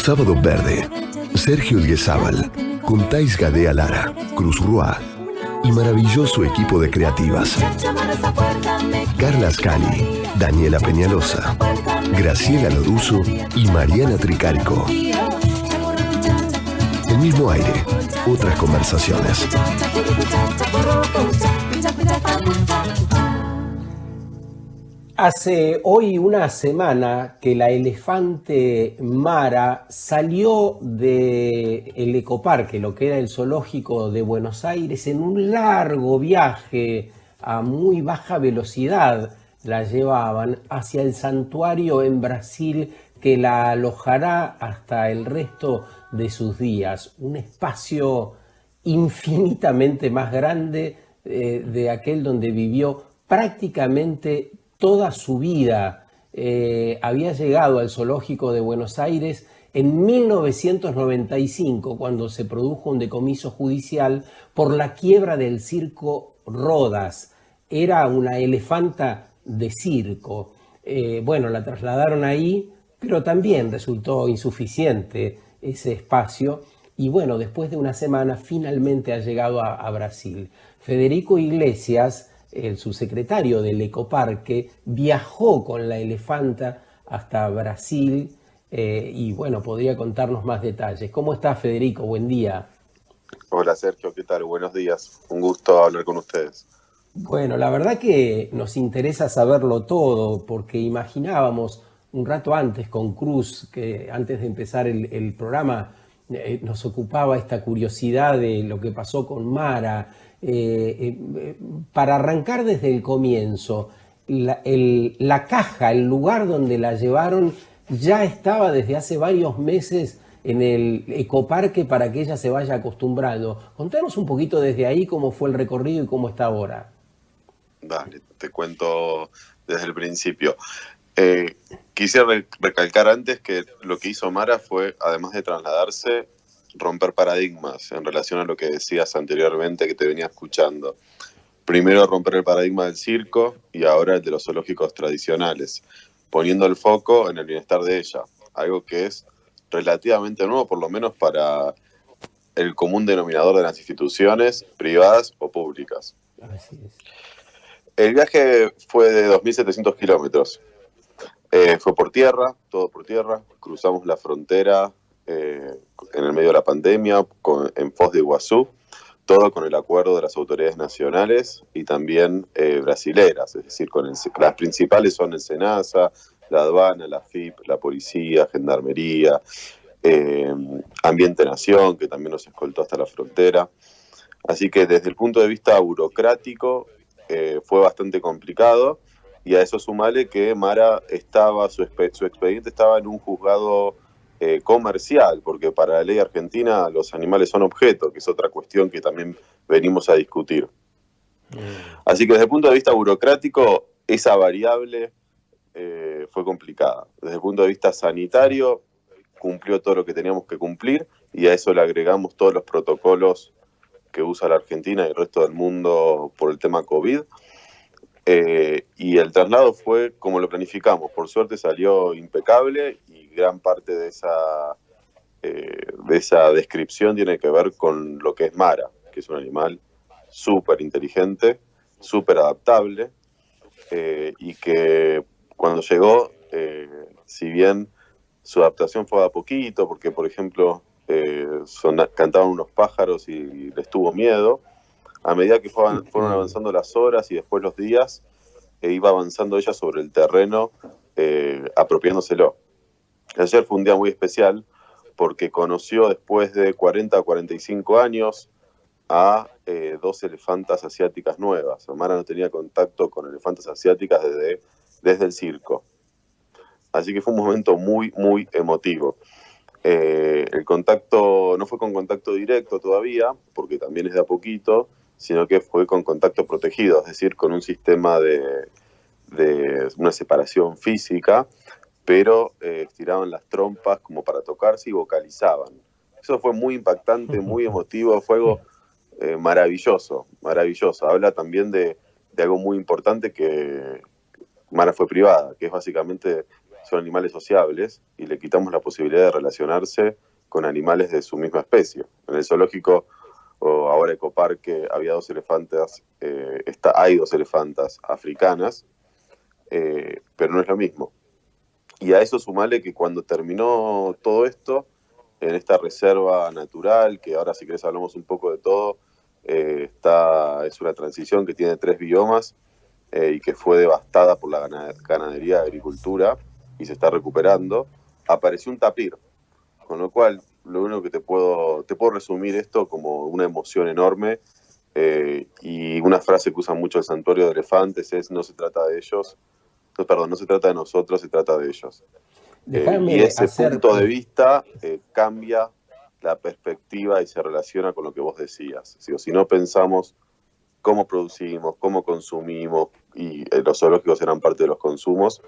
Sábado Verde, Sergio Elguezábal, con Thais Gadea Lara, Cruz Rua y maravilloso equipo de creativas. Carla Scali, Daniela Peñalosa, Graciela Loruso y Mariana Tricarico. El mismo aire, otras conversaciones. Hace hoy una semana que la elefante Mara salió del ecoparque, lo que era el zoológico de Buenos Aires, en un largo viaje a muy baja velocidad. La llevaban hacia el santuario en Brasil que la alojará hasta el resto de sus días. Un espacio infinitamente más grande de aquel donde vivió prácticamente toda su vida. Había llegado al zoológico de Buenos Aires en 1995, cuando se produjo un decomiso judicial por la quiebra del circo Rodas. Era una elefanta de circo. Bueno, la trasladaron ahí, pero también resultó insuficiente ese espacio. Y bueno, después de una semana finalmente ha llegado a Brasil. Federico Iglesias, el subsecretario del Ecoparque, viajó con la elefanta hasta Brasil y bueno, podría contarnos más detalles. ¿Cómo está, Federico? Buen día. Hola, Sergio, ¿qué tal? Buenos días. Un gusto hablar con ustedes. Bueno, la verdad que nos interesa saberlo todo, porque imaginábamos un rato antes con Cruz, que antes de empezar el programa nos ocupaba esta curiosidad de lo que pasó con Mara. Para arrancar desde el comienzo, la caja, el lugar donde la llevaron, ya estaba desde hace varios meses en el ecoparque para que ella se vaya acostumbrando. Contanos un poquito desde ahí cómo fue el recorrido y cómo está ahora. Dale, te cuento desde el principio. Quisiera recalcar antes que lo que hizo Mara fue, además de trasladarse, romper paradigmas en relación a lo que decías anteriormente que te venía escuchando. Primero romper el paradigma del circo y ahora el de los zoológicos tradicionales, poniendo el foco en el bienestar de ella, algo que es relativamente nuevo, por lo menos para el común denominador de las instituciones privadas o públicas. Así es. El viaje fue de 2.700 kilómetros. Fue por tierra, todo por tierra. Cruzamos la frontera en el medio de la pandemia en Foz de Iguazú, todo con el acuerdo de las autoridades nacionales y también brasileras, es decir, las principales son el SENASA, la aduana, la FIP, la policía, gendarmería, Ambiente Nación, que también nos escoltó hasta la frontera. Así que desde el punto de vista burocrático fue bastante complicado, y a eso sumale que Mara su expediente estaba en un juzgado comercial, porque para la ley argentina los animales son objeto, que es otra cuestión que también venimos a discutir. Así que desde el punto de vista burocrático, esa variable fue complicada. Desde el punto de vista sanitario, cumplió todo lo que teníamos que cumplir, y a eso le agregamos todos los protocolos que usa la Argentina y el resto del mundo por el tema COVID. Y el traslado fue como lo planificamos. Por suerte salió impecable, y gran parte de esa descripción tiene que ver con lo que es Mara, que es un animal súper inteligente, súper adaptable, y que cuando llegó, si bien su adaptación fue a poquito, porque por ejemplo cantaban unos pájaros y les tuvo miedo, a medida que fueron avanzando las horas y después los días, iba avanzando ella sobre el terreno, apropiándoselo. Ayer fue un día muy especial porque conoció después de 40 o 45 años a 2 elefantas asiáticas nuevas. Mara no tenía contacto con elefantas asiáticas desde el circo. Así que fue un momento muy, muy emotivo. El contacto no fue con contacto directo todavía, porque también es de a poquito, sino que fue con contacto protegido, es decir, con un sistema de una separación física, pero estiraban las trompas como para tocarse y vocalizaban. Eso fue muy impactante, muy emotivo, fue algo maravilloso, maravilloso. Habla también de algo muy importante, que Mara fue privada, que es básicamente son animales sociables y le quitamos la posibilidad de relacionarse con animales de su misma especie. En el zoológico, o ahora ecoparque, había dos elefantas, hay dos elefantas africanas, pero no es lo mismo. Y a eso sumale que cuando terminó todo esto, en esta reserva natural, que ahora si querés hablamos un poco de todo, es una transición que tiene 3 biomas y que fue devastada por la ganadería y agricultura y se está recuperando, apareció un tapir, con lo cual lo único que te puedo resumir esto como una emoción enorme, y una frase que usa mucho el santuario de elefantes es: no se trata de ellos, no se trata de nosotros, se trata de ellos. Y ese punto de vista cambia la perspectiva y se relaciona con lo que vos decías. Si no pensamos cómo producimos, cómo consumimos, y los zoológicos eran parte de los consumos,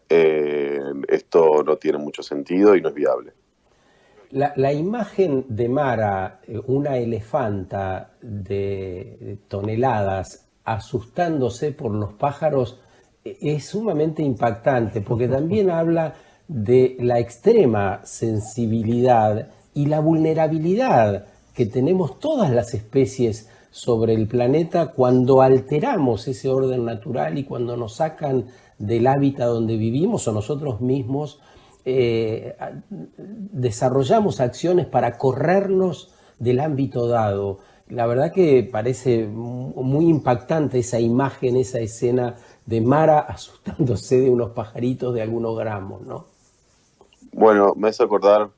esto no tiene mucho sentido y no es viable. La imagen de Mara, una elefanta de toneladas asustándose por los pájaros, es sumamente impactante, porque también habla de la extrema sensibilidad y la vulnerabilidad que tenemos todas las especies sobre el planeta cuando alteramos ese orden natural y cuando nos sacan del hábitat donde vivimos o nosotros mismos desarrollamos acciones para corrernos del ámbito dado. La verdad que parece muy impactante esa imagen, esa escena de Mara asustándose de unos pajaritos de algunos gramos, ¿no? Bueno, me hace acordar,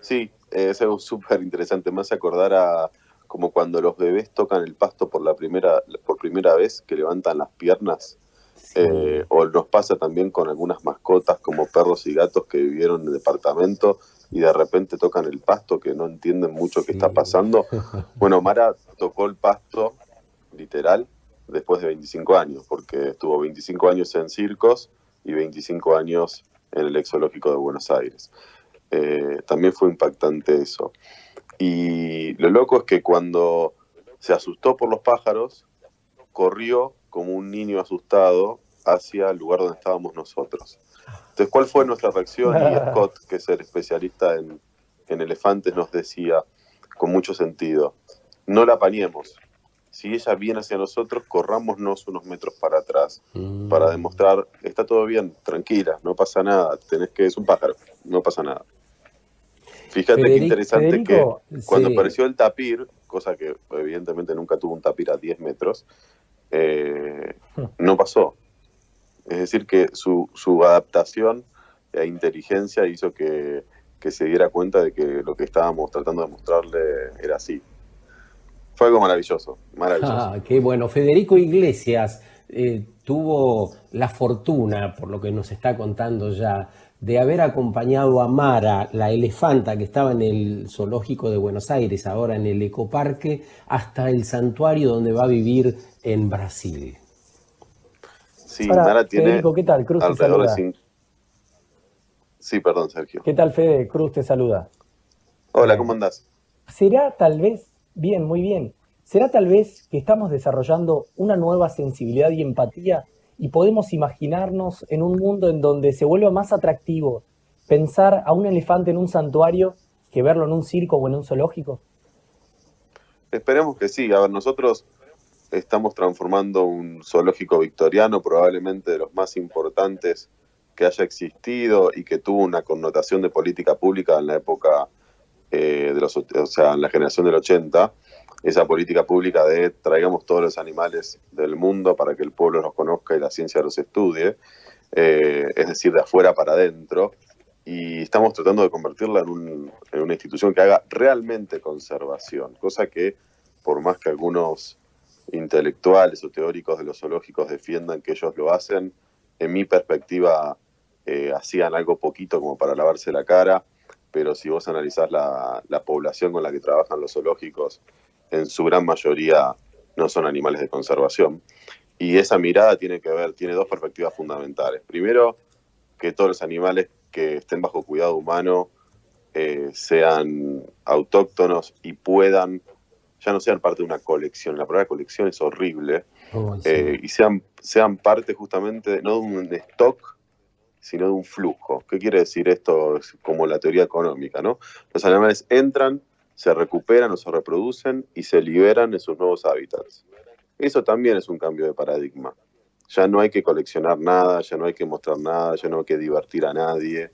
sí, es algo súper interesante, me hace acordar a como cuando los bebés tocan el pasto por primera vez, que levantan las piernas. Sí. O nos pasa también con algunas mascotas como perros y gatos que vivieron en el departamento y de repente tocan el pasto, que no entienden mucho sí. qué está pasando. Bueno, Mara tocó el pasto, literal, después de 25 años, porque estuvo 25 años en circos y 25 años en el zoológico de Buenos Aires. También fue impactante eso. Y lo loco es que cuando se asustó por los pájaros, corrió como un niño asustado hacia el lugar donde estábamos nosotros. Entonces, ¿cuál fue nuestra reacción? Y Scott, que es el especialista en elefantes, nos decía, con mucho sentido, no la apañemos. Si ella viene hacia nosotros, corrámonos unos metros para atrás para demostrar, está todo bien, tranquila, no pasa nada, es un pájaro, no pasa nada. Fíjate qué interesante Federico, que cuando apareció el tapir, cosa que evidentemente nunca tuvo un tapir a 10 metros, no pasó. Es decir, que su adaptación e inteligencia hizo que se diera cuenta de que lo que estábamos tratando de mostrarle era así. Fue algo maravilloso, maravilloso. Ah, qué bueno. Federico Iglesias tuvo la fortuna, por lo que nos está contando ya, de haber acompañado a Mara, la elefanta que estaba en el zoológico de Buenos Aires, ahora en el ecoparque, hasta el santuario donde va a vivir en Brasil. Sí, ahora, Mara tiene Federico, ¿qué tal? Cruz te saluda. Sí, perdón, Sergio. ¿Qué tal, Fede? Cruz te saluda. Hola, ¿cómo andás? ¿Será tal vez, bien, muy bien, será tal vez que estamos desarrollando una nueva sensibilidad y empatía y podemos imaginarnos en un mundo en donde se vuelva más atractivo pensar a un elefante en un santuario que verlo en un circo o en un zoológico? Esperemos que sí. A ver, nosotros estamos transformando un zoológico victoriano, probablemente de los más importantes que haya existido y que tuvo una connotación de política pública en la época en la generación del 80, esa política pública de traigamos todos los animales del mundo para que el pueblo los conozca y la ciencia los estudie, es decir, de afuera para adentro, y estamos tratando de convertirla en una institución que haga realmente conservación, cosa que por más que algunos intelectuales o teóricos de los zoológicos defiendan que ellos lo hacen, en mi perspectiva hacían algo poquito como para lavarse la cara, pero si vos analizás la población con la que trabajan los zoológicos, en su gran mayoría no son animales de conservación. Y esa mirada tiene dos perspectivas fundamentales. Primero, que todos los animales que estén bajo cuidado humano sean autóctonos y ya no sean parte de una colección. La palabra colección es horrible. Y sean parte justamente, no de un stock, sino de un flujo. ¿Qué quiere decir esto? Es como la teoría económica, ¿no? Los animales entran, se recuperan o se reproducen y se liberan en sus nuevos hábitats. Eso también es un cambio de paradigma. Ya no hay que coleccionar nada, ya no hay que mostrar nada, ya no hay que divertir a nadie.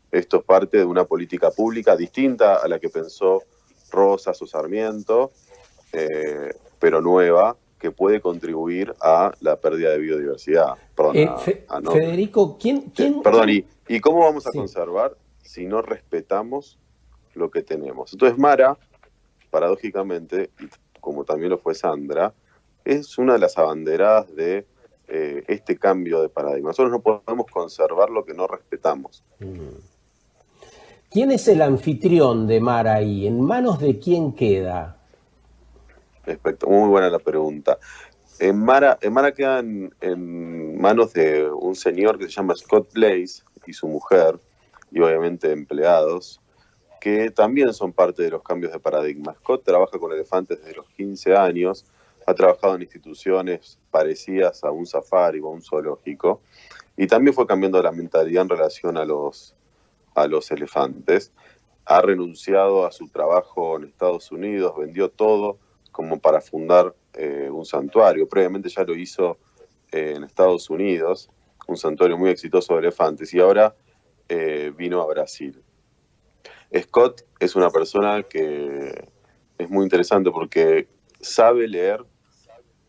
Esto es parte de una política pública distinta a la que pensó Rosas o Sarmiento, pero nueva, que puede contribuir a la pérdida de biodiversidad. Perdón, no. Federico, Perdón, ¿y cómo vamos a Sí. conservar si no respetamos lo que tenemos? Entonces Mara, paradójicamente, y como también lo fue Sandra, es una de las abanderadas de este cambio de paradigma. Nosotros no podemos conservar lo que no respetamos. ¿Quién es el anfitrión de Mara ahí? ¿En manos de quién queda? Muy buena la pregunta. En Mara queda en manos de un señor que se llama Scott Blaze y su mujer, y obviamente empleados, que también son parte de los cambios de paradigma. Scott trabaja con elefantes desde los 15 años, ha trabajado en instituciones parecidas a un safari o a un zoológico, y también fue cambiando la mentalidad en relación a los elefantes. Ha renunciado a su trabajo en Estados Unidos, vendió todo como para fundar un santuario. Previamente ya lo hizo en Estados Unidos, un santuario muy exitoso de elefantes, y ahora vino a Brasil. Scott es una persona que es muy interesante porque sabe leer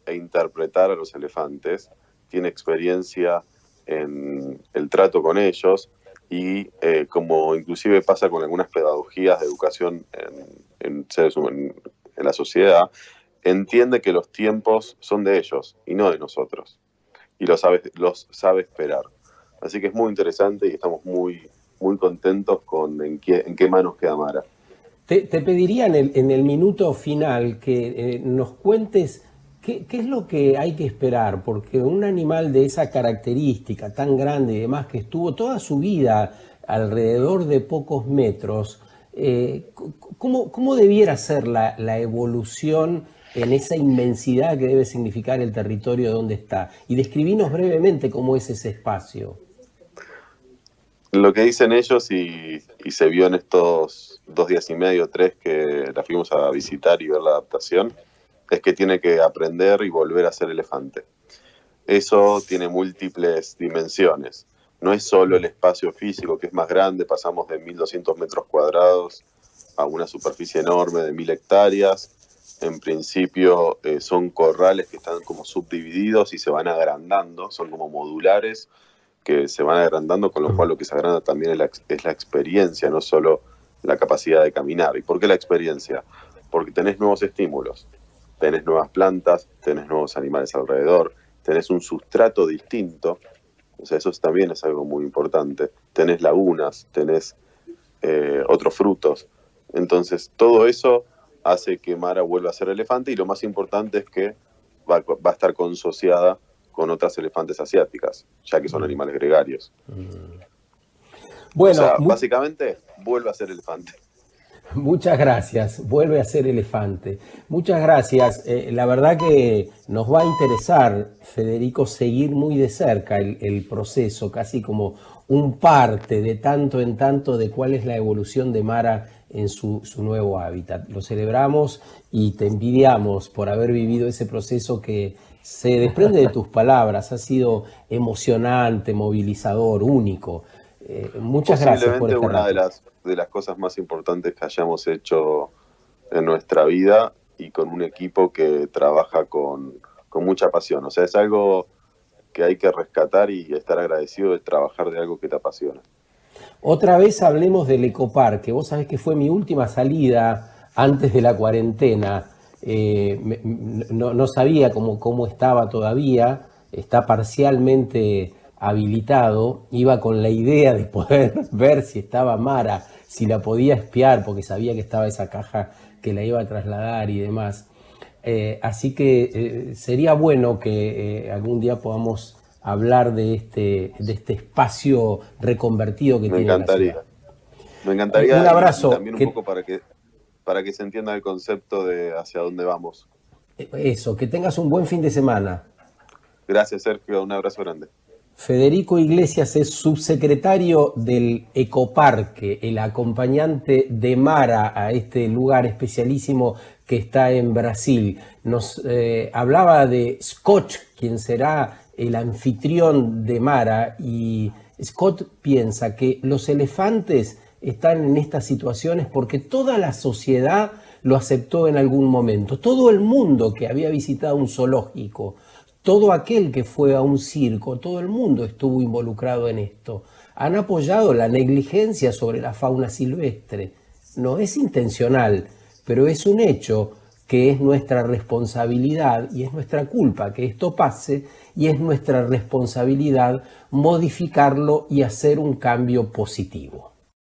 e interpretar a los elefantes, tiene experiencia en el trato con ellos y como inclusive pasa con algunas pedagogías de educación en la sociedad, entiende que los tiempos son de ellos y no de nosotros, y los sabe esperar. Así que es muy interesante y estamos muy contentos con en qué manos queda Mara. Te pediría en el minuto final que nos cuentes qué es lo que hay que esperar, porque un animal de esa característica tan grande y demás, que estuvo toda su vida alrededor de pocos metros, ¿cómo debiera ser la evolución en esa inmensidad que debe significar el territorio donde está? Y describinos brevemente cómo es ese espacio. Lo que dicen ellos, y se vio en estos 2 días y medio, 3, que la fuimos a visitar y ver la adaptación, es que tiene que aprender y volver a ser elefante. Eso tiene múltiples dimensiones. No es solo el espacio físico, que es más grande, pasamos de 1.200 metros cuadrados a una superficie enorme de 1.000 hectáreas. En principio son corrales que están como subdivididos y se van agrandando, son como modulares que se van agrandando, con lo cual lo que se agranda también es la experiencia, no solo la capacidad de caminar. ¿Y por qué la experiencia? Porque tenés nuevos estímulos, tenés nuevas plantas, tenés nuevos animales alrededor, tenés un sustrato distinto, o sea, eso también es algo muy importante. Tenés lagunas, tenés otros frutos. Entonces, todo eso hace que Mara vuelva a ser elefante, y lo más importante es que va a estar consociada con otras elefantes asiáticas, ya que son animales gregarios. Bueno, o sea, básicamente vuelve a ser elefante. Muchas gracias, vuelve a ser elefante. Muchas gracias. La verdad que nos va a interesar, Federico, seguir muy de cerca el proceso, casi como un parte de tanto en tanto de cuál es la evolución de Mara en su nuevo hábitat. Lo celebramos y te envidiamos por haber vivido ese proceso que se desprende de tus palabras. Ha sido emocionante, movilizador, único. Muchas gracias por este una rato. de las cosas más importantes que hayamos hecho en nuestra vida, y con un equipo que trabaja con mucha pasión. O sea, es algo que hay que rescatar y estar agradecido de trabajar de algo que te apasiona. Otra vez hablemos del ecoparque. Vos sabés que fue mi última salida antes de la cuarentena. No sabía cómo estaba todavía. Está parcialmente habilitado. Iba con la idea de poder ver si estaba Mara, si la podía espiar, porque sabía que estaba esa caja que la iba a trasladar y demás. Así que sería bueno que algún día podamos hablar de este espacio reconvertido que tiene la ciudad. Me encantaría. Un abrazo. Y también un poco para que se entienda el concepto de hacia dónde vamos. Eso, que tengas un buen fin de semana. Gracias, Sergio. Un abrazo grande. Federico Iglesias es subsecretario del Ecoparque, el acompañante de Mara a este lugar especialísimo que está en Brasil. Nos hablaba de Scott, quien será el anfitrión de Mara, y Scott piensa que los elefantes están en estas situaciones porque toda la sociedad lo aceptó en algún momento. Todo el mundo que había visitado un zoológico, todo aquel que fue a un circo, todo el mundo estuvo involucrado en esto. Han apoyado la negligencia sobre la fauna silvestre. No es intencional, pero es un hecho que es nuestra responsabilidad y es nuestra culpa que esto pase, y es nuestra responsabilidad modificarlo y hacer un cambio positivo.